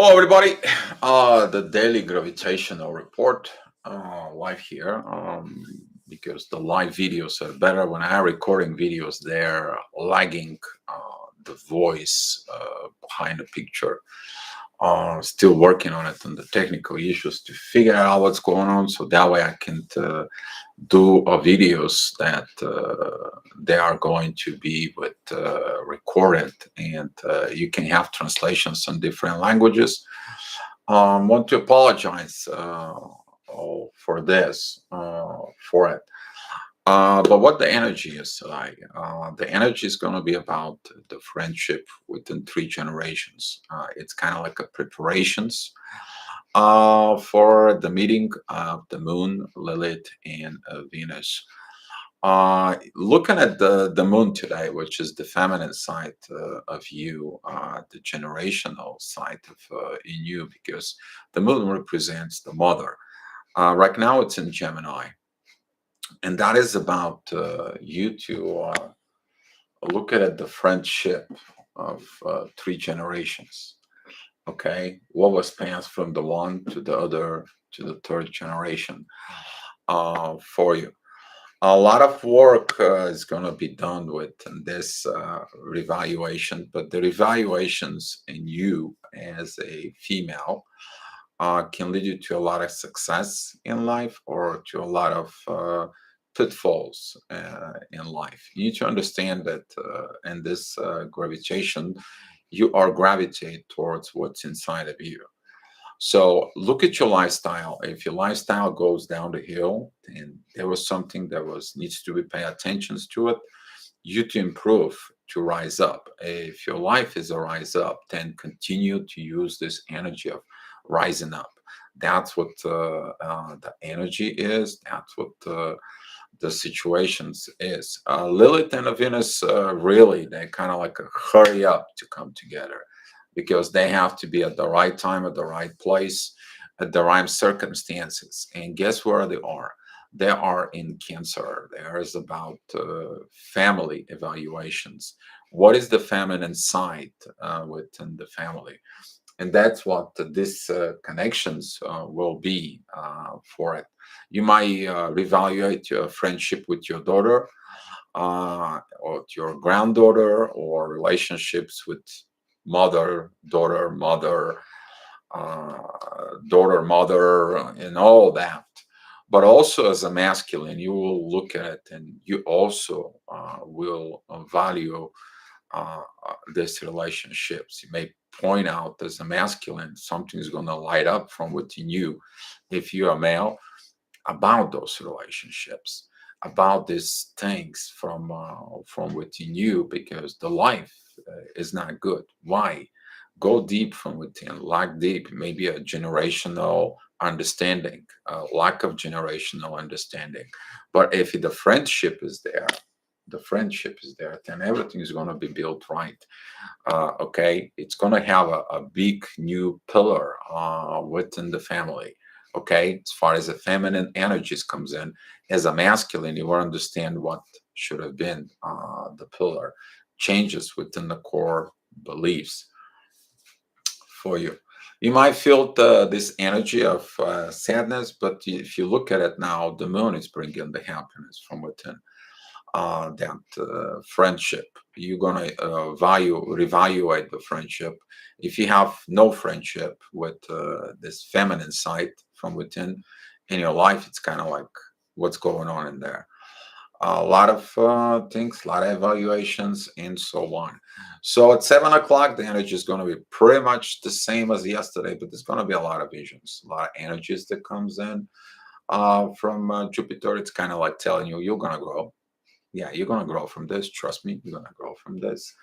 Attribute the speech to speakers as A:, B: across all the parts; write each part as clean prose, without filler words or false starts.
A: Hello, everybody. The daily gravitational report live here because the live videos are better. When I'm recording videos, they're lagging the voice behind the picture. Still working on it and the technical issues to figure out what's going on, so that way I can do videos that they are going to be with recorded, and you can have translations in different languages. Want to apologize for this, for it. But what the energy is like, the energy is going to be about the friendship within 3 generations. It's kind of like a preparations for the meeting of the moon, Lilith, and Venus. Looking at the moon today, which is the feminine side of you, the generational side of in you, because the moon represents the mother. Right now, it's in Gemini, and that is about you to look at the friendship of 3 generations. Okay, what was passed from the one to the other to the third generation for you. A lot of work is going to be done with this revaluation, but the revaluations in you as a female can lead you to a lot of success in life or to a lot of pitfalls in life. You need to understand that in this gravitation, you are gravitate towards what's inside of you. So look at your lifestyle. If your lifestyle goes down the hill and there was something that was needs to be pay attention to it, you to improve, to rise up. If your life is a rise up, then continue to use this energy of rising up. That's what the energy is. That's what the situations is. Lilith and Venus, really, they kind of like a hurry up to come together because they have to be at the right time, at the right place, at the right circumstances. And guess where they are? They are in Cancer. There is about family evaluations. What is the feminine side within the family? And that's what this connections will be for it. You might reevaluate your friendship with your daughter or your granddaughter, or relationships with mother, daughter, mother, uh, daughter, mother, and all that. But also as a masculine, you will look at it and you also will value these relationships. You may point out as a masculine, something is going to light up from within you if you're a male about those relationships, about these things from within you, because the life is not good. Why? Go deep from within, like deep, maybe a generational understanding, lack of generational understanding. But if the friendship is there, the friendship is there, then everything is going to be built right. Okay, it's going to have a big new pillar within the family. Okay, as far as the feminine energies comes in, as a masculine, you will understand what should have been the pillar changes within the core beliefs for you. You might feel this energy of sadness, but if you look at it now, the moon is bringing the happiness from within that friendship. You're gonna value reevaluate the friendship. If you have no friendship with this feminine side from within in your life, it's kind of like what's going on in there. A lot of things, a lot of evaluations, and so on. So at 7 o'clock, the energy is going to be pretty much the same as yesterday, but there's going to be a lot of visions, a lot of energies that comes in from Jupiter. It's kind of like telling you you're going to grow. Yeah, you're gonna grow from this. Trust me, you're gonna grow from this.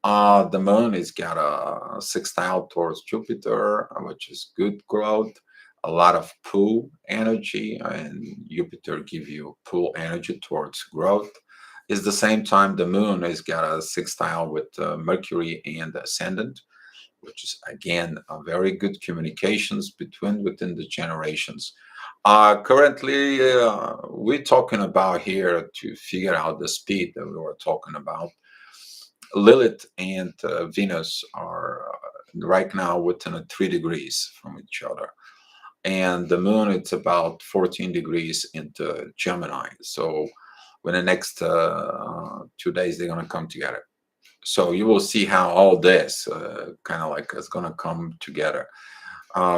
A: The moon has got a sextile towards Jupiter, which is good growth. A lot of pull energy, and Jupiter give you pull energy towards growth. Is the same time the moon has got a sextile with Mercury and the ascendant, which is again a very good communications between within the generations. Currently, we're talking about here to figure out the speed that we were talking about. Lilith and Venus are right now within a 3 degrees from each other. And the moon, it's about 14 degrees into Gemini. So within the next 2 days, they're going to come together. So you will see how all this kind of like is going to come together,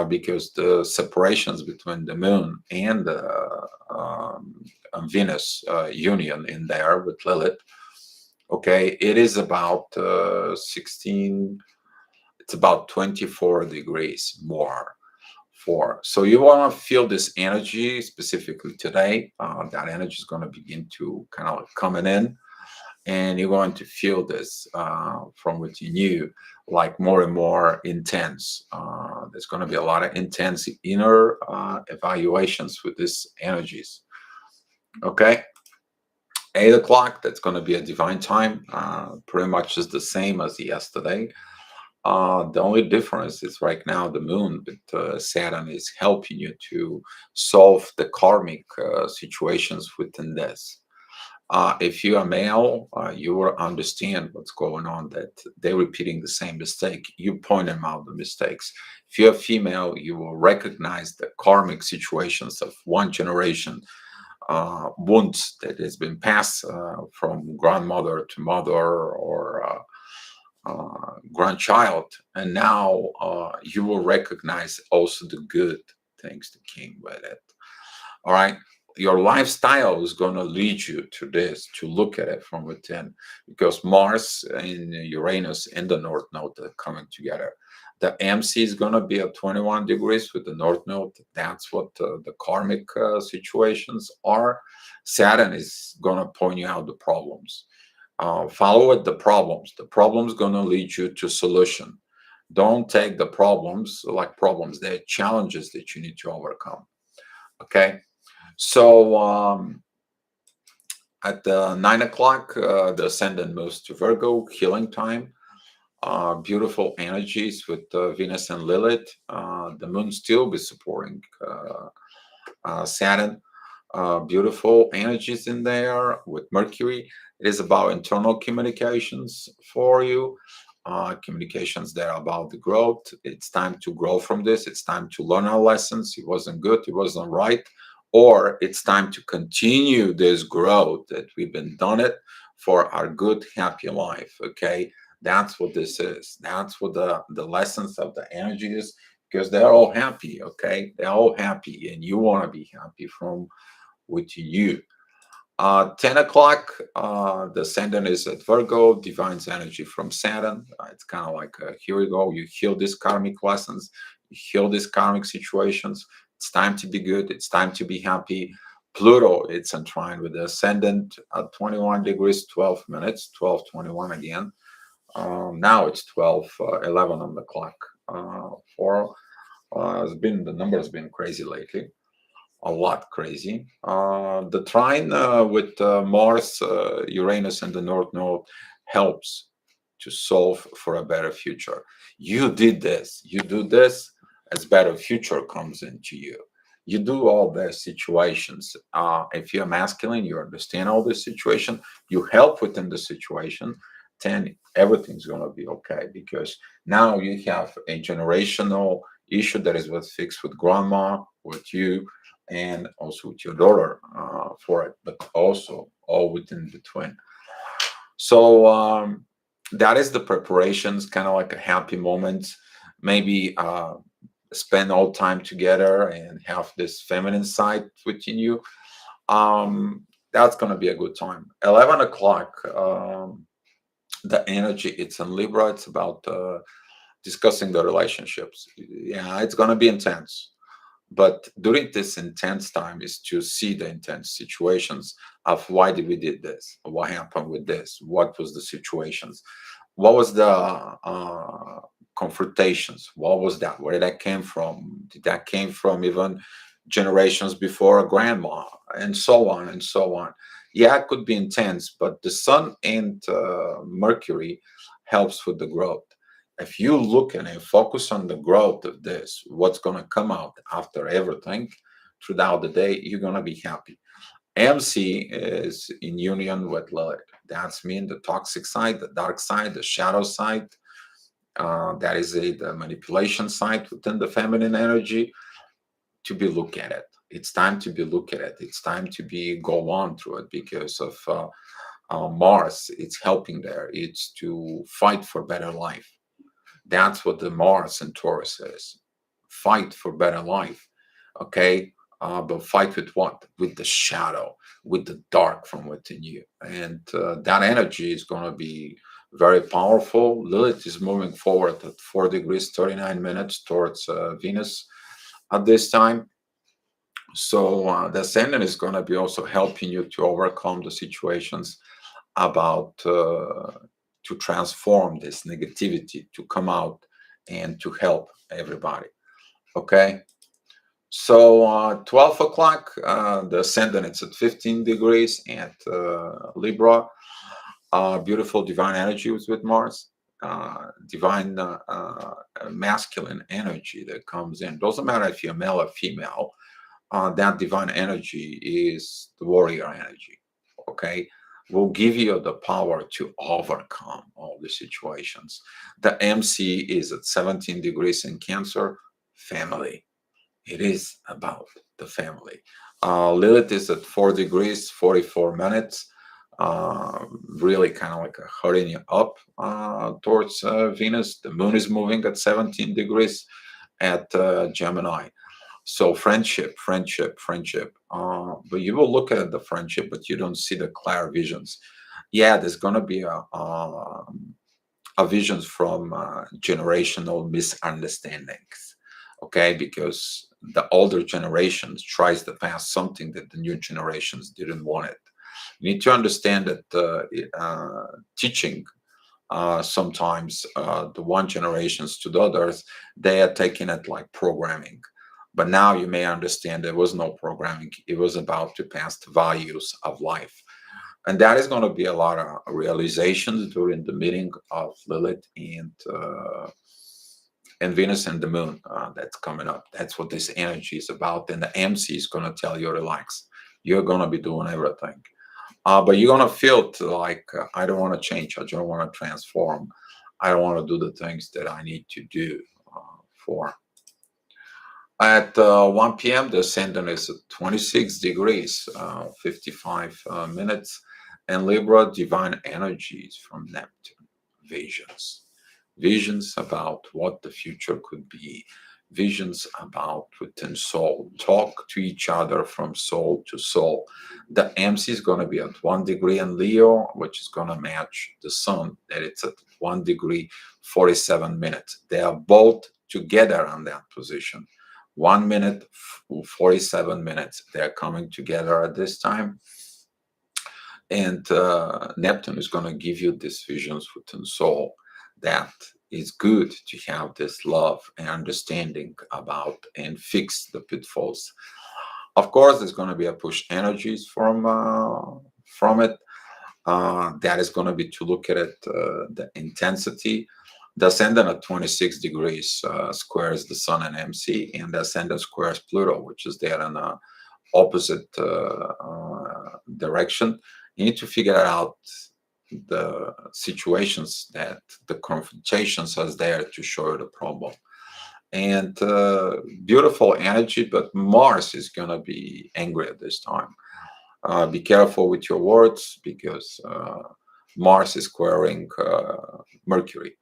A: because the separations between the moon and Venus union in there with Lilith, okay, it is about 16, it's about 24 degrees more for. So you want to feel this energy specifically today. That energy is going to begin to kind of coming in, and you're going to feel this from within you, like more and more intense. There's going to be a lot of intense inner evaluations with these energies. Okay, 8 o'clock. That's going to be a divine time. Pretty much is the same as yesterday. The only difference is right now the moon with Saturn is helping you to solve the karmic situations within this. If you're a male, you will understand what's going on, that they're repeating the same mistake. You point them out the mistakes. If you're a female, you will recognize the karmic situations of one generation, wounds that has been passed from grandmother to mother or grandchild. And now you will recognize also the good things that came with it. All right. Your lifestyle is going to lead you to this, to look at it from within, because Mars and Uranus in the North Node are coming together. The MC is going to be at 21 degrees with the North Node. That's what the karmic situations are. Saturn is going to point you out the problems. Follow it, the problems. The problem's going to lead you to solution. Don't take the problems like problems. They're challenges that you need to overcome. Okay. So at 9 o'clock, the ascendant moves to Virgo, healing time. Beautiful energies with Venus and Lilith. The moon still be supporting Saturn. Beautiful energies in there with Mercury. It is about internal communications for you. Communications there about the growth. It's time to grow from this. It's time to learn our lessons. It wasn't good. It wasn't right. Or it's time to continue this growth that we've been done it for our good, happy life. Okay. That's what this is. That's what the lessons of the energy is, because they're all happy. Okay. They're all happy, and you want to be happy from with you. 10 o'clock, the ascendant is at Virgo, divines energy from Saturn. It's kind of like, here we go. You heal these karmic lessons, you heal these karmic situations. It's time to be good. It's time to be happy. Pluto, it's entwined with the ascendant at 21 degrees, 12 minutes, 12:21 again. Now it's 12:11 on the clock. For the number has been crazy lately, a lot crazy. The trine with Mars, Uranus, and the North Node helps to solve for a better future. You did this, you do this, as better future comes into you. You do all the situations. If you're masculine, you understand all the situation, you help within the situation, then everything's going to be okay, because now you have a generational issue that is what's fixed with grandma, with you, and also with your daughter for it, but also all within between. So that is the preparations, kind of like a happy moment. Maybe spend all time together and have this feminine side within you. That's going to be a good time. 11 o'clock, the energy, it's in Libra. It's about discussing the relationships. Yeah, it's going to be intense. But during this intense time is to see the intense situations of why did we did this, what happened with this, what was the situations, what was the confrontations, what was that, where did that came from, did that came from even generations before a grandma, and so on and so on. Yeah, it could be intense, but the sun and Mercury helps with the growth. If you look and focus on the growth of this, what's going to come out after everything throughout the day, you're going to be happy. MC is in union with Lilith. That's mean the toxic side, the dark side, the shadow side. That is the manipulation side within the feminine energy. To be look at it, it's time to be look at it, it's time to be go on through it, because of Mars. It's helping there, it's to fight for better life. That's what the Mars in Taurus is. Fight for better life. Okay. But fight with what? With the shadow, with the dark from within you. And that energy is going to be very powerful. Lilith is moving forward at 4 degrees, 39 minutes towards Venus at this time. So the ascendant is going to be also helping you to overcome the situations, about to transform this negativity, to come out and to help everybody. Okay. So 12 o'clock, the ascendant, it's at 15 degrees at Libra. Beautiful divine energy was with Mars. Divine masculine energy that comes in. Doesn't matter if you're male or female. That divine energy is the warrior energy. Okay, will give you the power to overcome all the situations. The MC is at 17 degrees in Cancer. Family. It is about the family. Lilith is at 4 degrees, 44 minutes. Really kind of like a hurrying you up towards Venus. The moon is moving at 17 degrees at Gemini. So friendship, friendship, friendship. But you will look at the friendship, but you don't see the clear visions. Yeah, there's going to be a visions from generational misunderstandings. Okay, because the older generations tries to pass something that the new generations didn't want it. You need to understand that teaching sometimes the one generations to the others, they are taking it like programming. But now you may understand there was no programming. It was about to pass the values of life. And that is going to be a lot of realizations during the meeting of Lilith and Venus and the moon that's coming up. That's what this energy is about. And the MC is going to tell you, relax. You're going to be doing everything. But you're going to feel like, I don't want to change. I don't want to transform. I don't want to do the things that I need to do for. At 1 p.m., the ascendant is at 26 degrees, 55 minutes. And Libra, divine energies from Neptune, visions. Visions about what the future could be. Visions about within soul. Talk to each other from soul to soul. The MC is going to be at 1 degree in Leo, which is going to match the sun, that it's at 1 degree, 47 minutes. They are both together on that position. 1 minute, 47 minutes. They're coming together at this time. And Neptune is going to give you these visions within soul, that it's good to have this love and understanding about and fix the pitfalls. Of course, there's going to be a push energies from it. That is going to be to look at it, the intensity. The ascendant at 26 degrees squares the sun and MC, and the ascendant squares Pluto, which is there in the opposite direction. You need to figure out the situations that the confrontations are there to show you the problem. And beautiful energy, but Mars is going to be angry at this time. Be careful with your words, because Mars is squaring Mercury.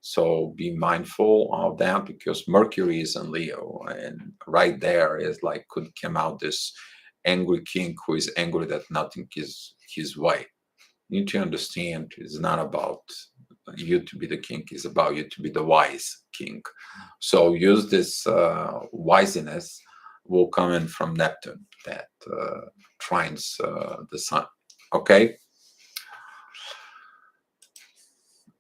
A: So be mindful of that, because Mercury is in Leo, and right there is like could come out this angry king who is angry that nothing is his way. You need to understand it's not about you to be the king, it's about you to be the wise king. So use this wiseness will come in from Neptune that trines the sun. Okay.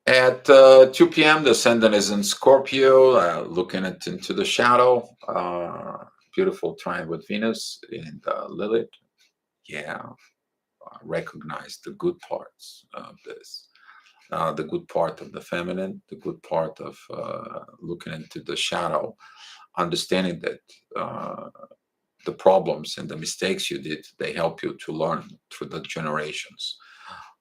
A: At 2 p.m., the ascendant is in Scorpio, looking into the shadow. Beautiful trine with Venus and Lilith. Yeah, recognize the good parts of this. The good part of the feminine, the good part of looking into the shadow, understanding that the problems and the mistakes you did, they help you to learn through the generations.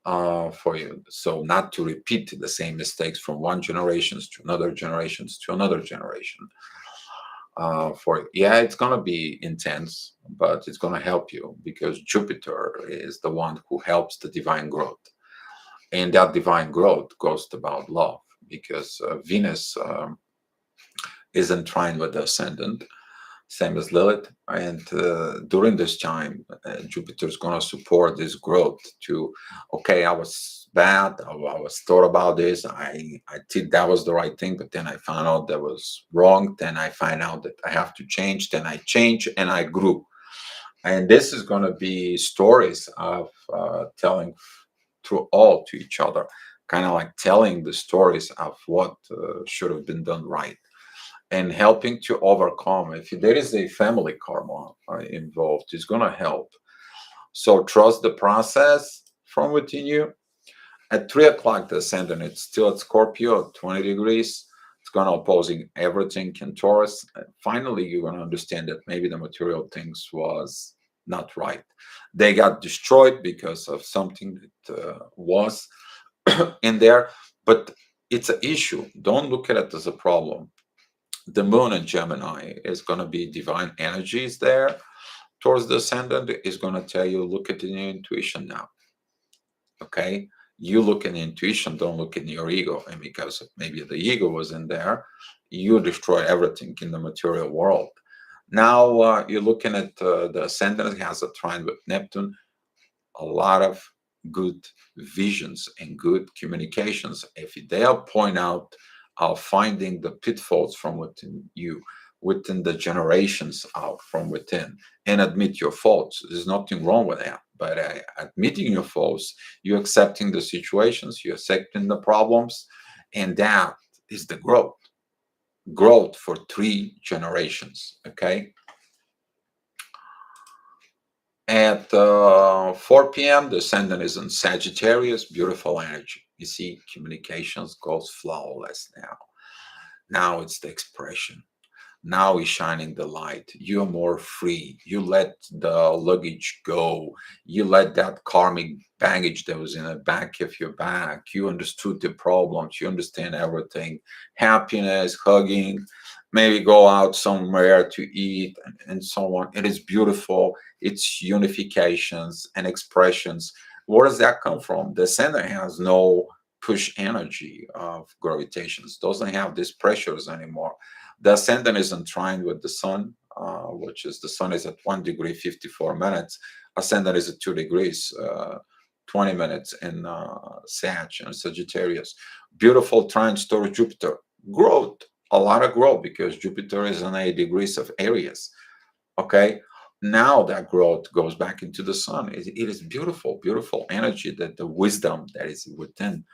A: for you. So not to repeat the same mistakes from one generations to another generations to another generation. For yeah, it's gonna be intense, but it's gonna help you because Jupiter is the one who helps the divine growth, and that divine growth goes about love because Venus is entwined with the ascendant, same as Lilith. And during this time, Jupiter is going to support this growth to, okay, I was bad. I was thought about this. I think that was the right thing, but then I found out that was wrong. Then I find out that I have to change. Then I change and I grew. And this is going to be stories of telling through all to each other, kind of like telling the stories of what should have been done right and helping to overcome. If there is a family karma involved, it's going to help. So trust the process from within you. At 3 o'clock, the ascendant, it's still at Scorpio at 20 degrees. It's going to opposing everything in Taurus. Finally, you're going to understand that maybe the material things was not right. They got destroyed because of something that was in there, but it's an issue. Don't look at it as a problem. The moon in Gemini is going to be divine energies there towards the ascendant is going to tell you look at your intuition now. Okay, you look in intuition, don't look in your ego. And because maybe the ego was in there, you destroy everything in the material world. Now you're looking at the ascendant has a trine with Neptune, a lot of good visions and good communications. If they'll point out finding the pitfalls from within you, within the generations out from within, and admit your faults. There's nothing wrong with that. But admitting your faults, you're accepting the situations, you're accepting the problems, and that is the growth. Growth for 3 generations. Okay. At 4 p.m., the ascendant is in Sagittarius, beautiful energy. You see, communications goes flawless now. Now it's the expression. Now is shining the light. You're more free. You let the luggage go. You let that karmic baggage that was in the back of your back. You understood the problems. You understand everything. Happiness, hugging, maybe go out somewhere to eat and so on. It is beautiful. It's unifications and expressions. Where does that come from? The center has no push energy of gravitations, doesn't have these pressures anymore. The ascendant is entwined with the sun, which is the sun is at 1 degree 54 minutes. Ascendant is at 2 degrees 20 minutes in Sag and Sagittarius. Beautiful trines towards Jupiter. Growth, a lot of growth because Jupiter is in 8 degrees of Aries. Okay. Now that growth goes back into the sun. It is beautiful, beautiful energy that the wisdom that is within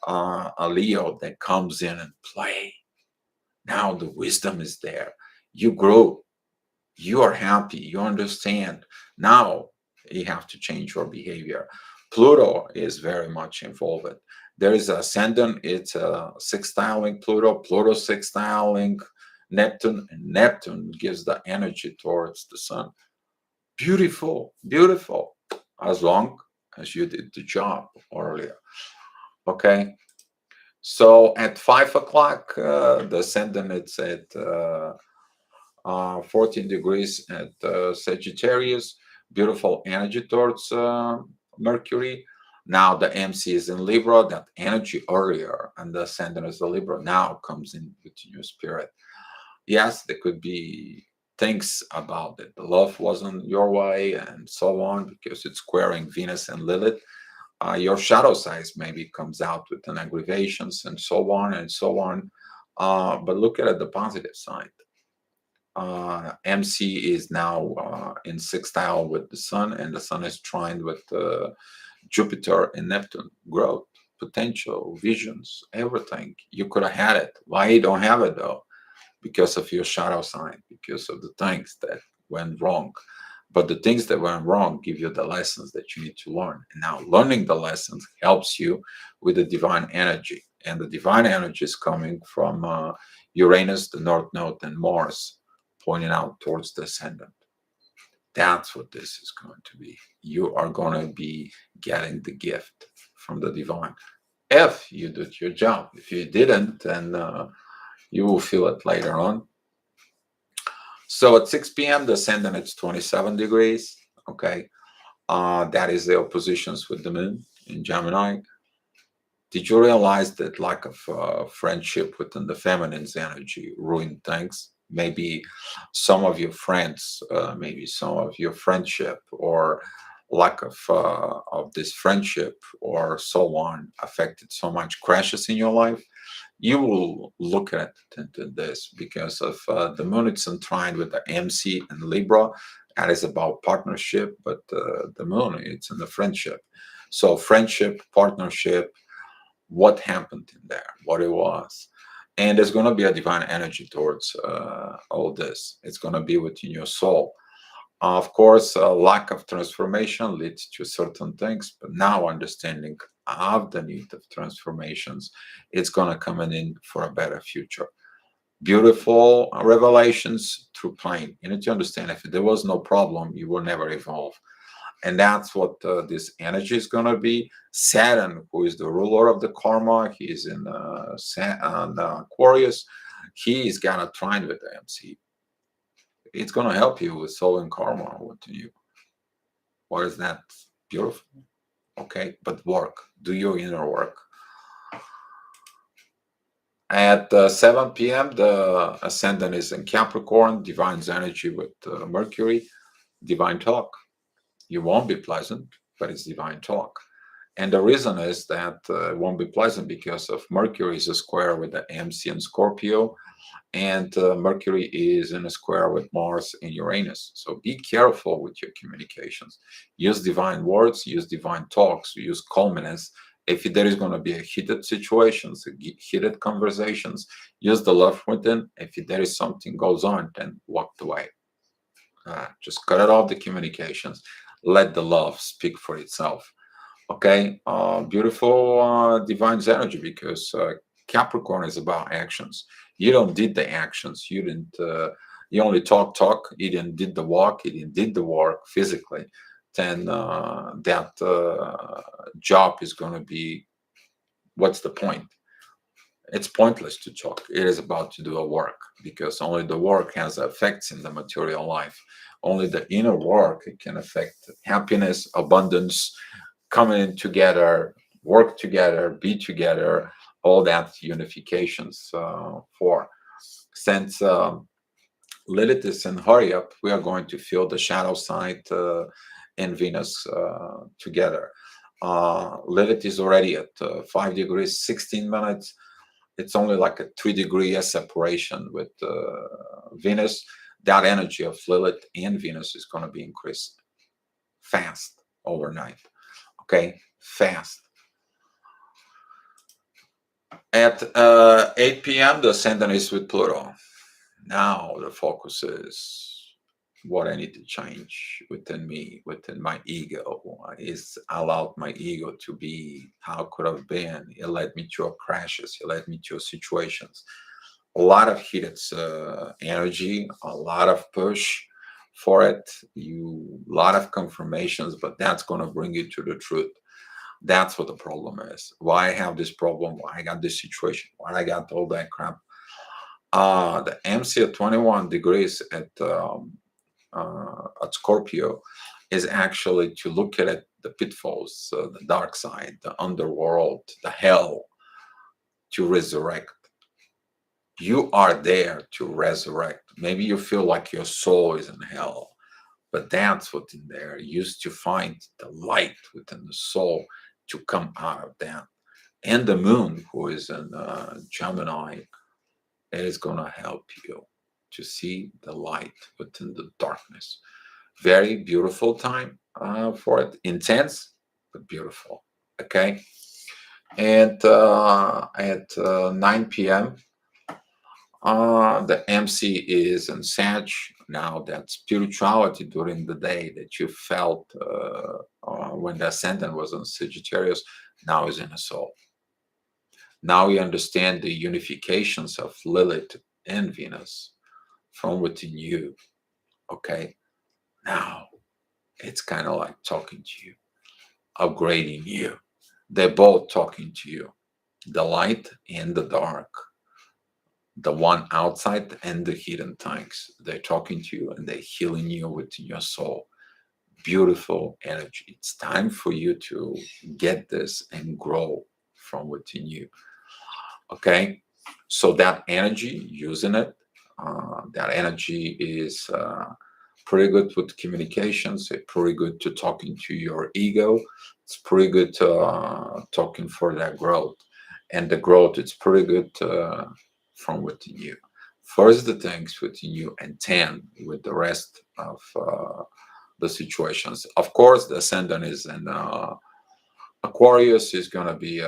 A: a Leo that comes in and play. Now the wisdom is there. You grow. You are happy. You understand. Now you have to change your behavior. Pluto is very much involved. There is ascendant. It's a sextiling Pluto. Pluto sextiling Neptune. And Neptune gives the energy towards the sun. Beautiful. Beautiful. As long as you did the job earlier. Okay. So at 5 o'clock, the ascendant it's at 14 degrees at Sagittarius. Beautiful energy towards Mercury. Now the MC is in Libra. That energy earlier, and the ascendant is the Libra now comes in with your spirit. Yes, there could be things about it. The love wasn't your way, and so on, because it's squaring Venus and Lilith. Your shadow size maybe comes out with an aggravations and so on and so on. But look at it, the positive side. MC is now in sextile with the sun, and the sun is trined with Jupiter and Neptune. Growth, potential, visions, everything. You could have had it. Why you don't have it though? Because of your shadow sign, because of the things that went wrong. But the things that went wrong give you the lessons that you need to learn. And now learning the lessons helps you with the divine energy. And the divine energy is coming from Uranus, the North Node, and Mars, pointing out towards the ascendant. That's what this is going to be. You are going to be getting the gift from the divine. If you did your job. If you didn't, then you will feel it later on. So at 6 p.m., the ascendant it's 27 degrees. Okay. That is the oppositions with the moon in Gemini. Did you realize that lack of friendship within the feminine's energy ruined things? Maybe some of your friends, maybe some of your friendship, or lack of this friendship, or so on, affected so much crashes in your life. You will look at into this because of the moon. It's entwined with the MC and Libra. That is about partnership, but the moon it's in the friendship. So friendship, partnership, what happened in there, what it was. And there's going to be a divine energy towards all this. It's going to be within your soul. Of course, a lack of transformation leads to certain things, but now understanding of the need of transformations, it's going to come in for a better future. Beautiful revelations through playing. You need to understand if there was no problem, you will never evolve. And that's what this energy is going to be. Saturn, who is the ruler of the karma, he's in Aquarius. He's got a trine with the MC. It's going to help you with solving karma. What do you? What is that? Beautiful. Okay, but work. Do your inner work. At 7 p.m., the ascendant is in Capricorn, divine's energy with Mercury, divine talk. You won't be pleasant, but it's divine talk. And the reason is that it won't be pleasant because of Mercury is a square with the MC and Scorpio, and Mercury is in a square with Mars and Uranus. So be careful with your communications. Use divine words, use divine talks, use calmness. If there is going to be a heated situations, heated conversations, use the love within. If there is something goes on, then walk away. Just cut it off the communications. Let the love speak for itself. Okay, beautiful divine's energy because Capricorn is about actions. You don't did the actions. You didn't. You only talk. You didn't did the walk. You didn't did the work physically. Then that job is going to be. What's the point? It's pointless to talk. It is about to do a work because only the work has effects in the material life. Only the inner work can affect happiness, abundance, coming together, work together, be together, all that unifications for. Since Lilith is in hurry up, we are going to feel the shadow side in Venus together. Lilith is already at 5 degrees, 16 minutes. It's only like a 3 degree separation with Venus. That energy of Lilith and Venus is going to be increased fast overnight. Okay, fast. At 8 p.m., the ascendant is with Pluto. Now the focus is what I need to change within me, within my ego. Is allowed my ego to be how could have been. It led me to crashes. It led me to situations. A lot of heated energy, a lot of push for it. You, a lot of confirmations, but that's going to bring you to the truth. That's what the problem is. Why I have this problem? Why I got this situation? Why I got all that crap? The MC at 21 degrees at Scorpio is actually to look at it, the pitfalls, the dark side, the underworld, the hell, to resurrect. You are there to resurrect. Maybe you feel like your soul is in hell, but that's what's in there. Used to find the light within the soul to come out of that. And the moon, who is in Gemini, is going to help you to see the light within the darkness. Very beautiful time for it. Intense, but beautiful. Okay. And at 9 p.m., the MC is in Sag. Now that spirituality during the day that you felt when the ascendant was in Sagittarius, now is in the soul. Now you understand the unifications of Lilith and Venus from within you. Okay. Now it's kind of like talking to you, upgrading you, They're both talking to you, the light and the dark, the one outside and the hidden tanks. They're talking to you and they're healing you within your soul. Beautiful energy. It's time for you to get this and grow from within you. Okay, so that energy, using it, that energy is pretty good with communications. It's pretty good to talking to your ego. It's pretty good to talking for that growth, and the growth it's pretty good from within you. First the things within you, and 10 with the rest of the situations. Of course, the ascendant is in Aquarius, is going to be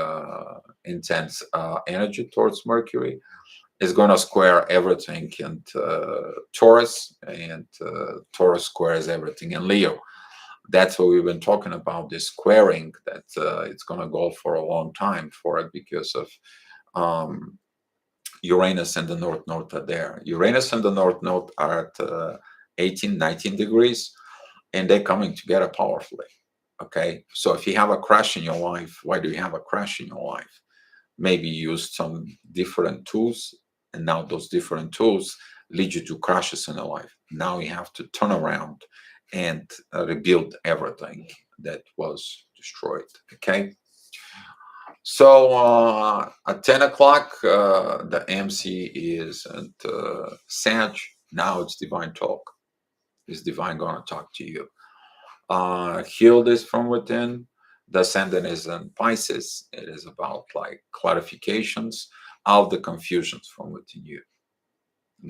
A: intense energy towards Mercury. Is going to square everything in Taurus, and Taurus squares everything in Leo. That's what we've been talking about, this squaring, that it's going to go for a long time for it because of Uranus and the North Node are there. Uranus and the North Node are at 18, 19 degrees, and they're coming together powerfully. Okay, so if you have a crash in your life, why do you have a crash in your life? Maybe you used some different tools, and now those different tools lead you to crashes in your life. Now you have to turn around and rebuild everything that was destroyed. Okay, so at 10 o'clock, the MC is at Sag. Now it's divine talk. Is divine going to talk to you? Heal this from within. The ascendant is in Pisces. It is about like clarifications of the confusions from within you.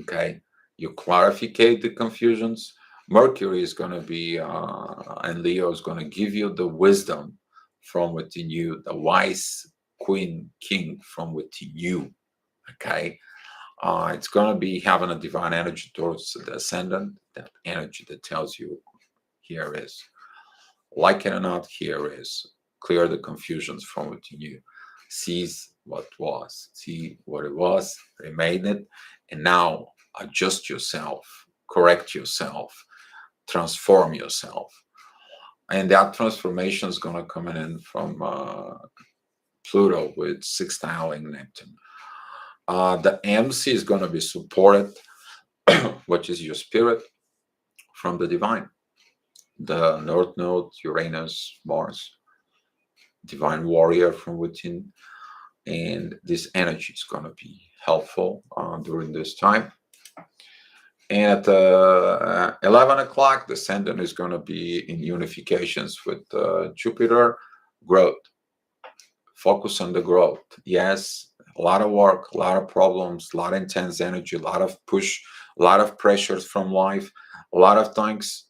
A: Okay, you clarificate the confusions. Mercury is going to be, and Leo is going to give you the wisdom from within you, the wise queen, king from within you. Okay, it's going to be having a divine energy towards the ascendant, that energy that tells you, here is. Like it or not, here is. Clear the confusions from within you. Seize what was. See what it was. Remain it. And now adjust yourself. Correct yourself. Transform yourself. And that transformation is going to come in from Pluto with sextiling Neptune. The MC is going to be supported, which is your spirit, from the divine. The North Node, Uranus, Mars, divine warrior from within, and this energy is going to be helpful during this time. And at 11 o'clock, the ascendant is going to be in unifications with Jupiter. Growth. Focus on the growth. Yes, a lot of work, a lot of problems, a lot of intense energy, a lot of push, a lot of pressures from life, a lot of things.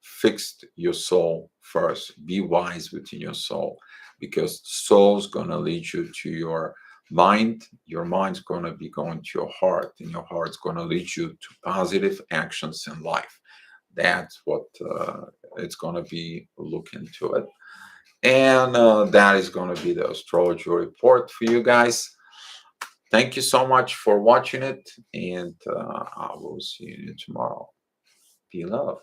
A: Fix your soul first. Be wise within your soul, because the soul's going to lead you to your mind. Your mind's going to be going to your heart, and your heart's going to lead you to positive actions in life. That's what it's going to be. Look into it. And that is going to be the astrology report for you guys. Thank you so much for watching it, and I will see you tomorrow. Be love.